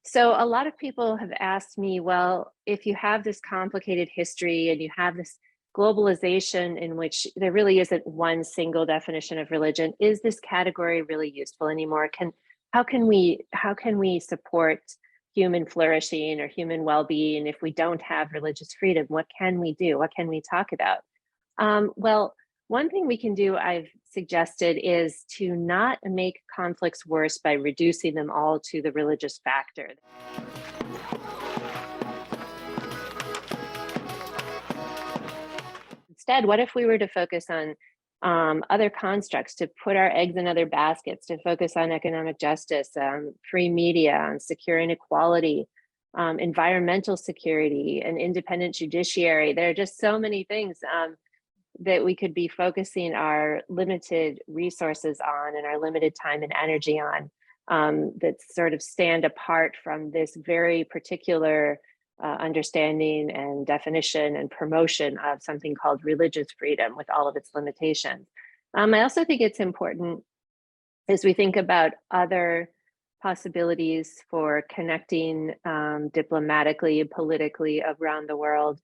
So a lot of people have asked me, well, if you have this complicated history and you have this globalization in which there really isn't one single definition of religion, is this category really useful anymore? How can we support human flourishing or human well-being if we don't have religious freedom? What can we do? What can we talk about? Well, one thing we can do, I've suggested, is to not make conflicts worse by reducing them all to the religious factor. Instead, what if we were to focus on other constructs, to put our eggs in other baskets, to focus on economic justice, free media, on securing equality, environmental security, an independent judiciary? There are just so many things that we could be focusing our limited resources on and our limited time and energy on, that sort of stand apart from this very particular understanding and definition and promotion of something called religious freedom with all of its limitations. I also think it's important as we think about other possibilities for connecting diplomatically and politically around the world,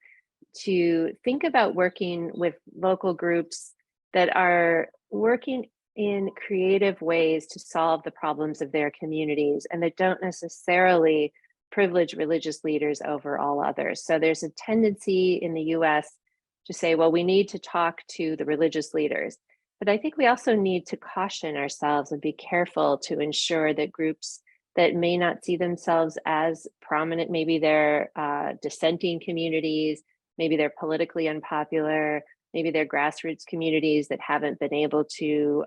to think about working with local groups that are working in creative ways to solve the problems of their communities and that don't necessarily privilege religious leaders over all others. So there's a tendency in the US to say, well, we need to talk to the religious leaders. But I think we also need to caution ourselves and be careful to ensure that groups that may not see themselves as prominent, maybe they're dissenting communities, maybe they're politically unpopular, maybe they're grassroots communities that haven't been able to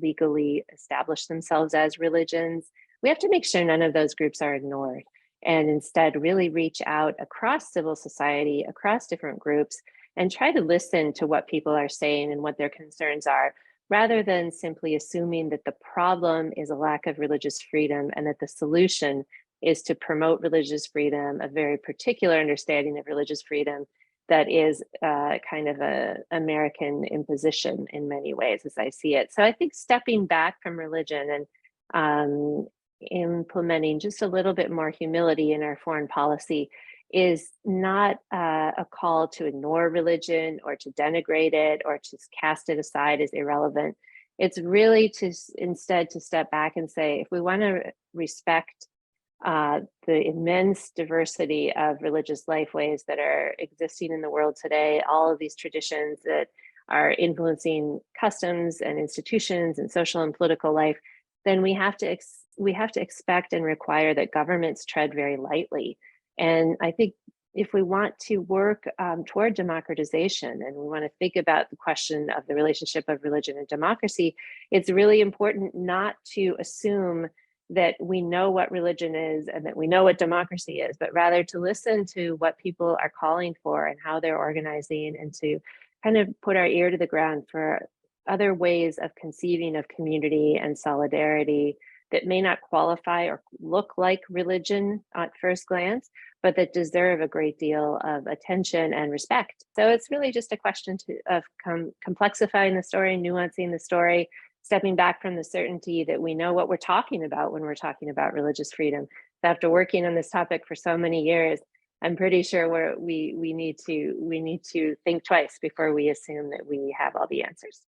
legally establish themselves as religions. We have to make sure none of those groups are ignored and instead really reach out across civil society, across different groups, and try to listen to what people are saying and what their concerns are, rather than simply assuming that the problem is a lack of religious freedom and that the solution is to promote religious freedom, a very particular understanding of religious freedom that is kind of a American imposition in many ways, as I see it. So I think stepping back from religion and implementing just a little bit more humility in our foreign policy is not a call to ignore religion or to denigrate it or to cast it aside as irrelevant. It's really to instead to step back and say, if we want to respect the immense diversity of religious lifeways that are existing in the world today, all of these traditions that are influencing customs and institutions and social and political life, then we have to expect and require that governments tread very lightly. And I think if we want to work toward democratization and we want to think about the question of the relationship of religion and democracy, it's really important not to assume that we know what religion is and that we know what democracy is, but rather to listen to what people are calling for and how they're organizing, and to kind of put our ear to the ground for other ways of conceiving of community and solidarity that may not qualify or look like religion at first glance, but that deserve a great deal of attention and respect. So it's really just a question of complexifying the story, nuancing the story, stepping back from the certainty that we know what we're talking about when we're talking about religious freedom. So after working on this topic for so many years, I'm pretty sure we need to think twice before we assume that we have all the answers.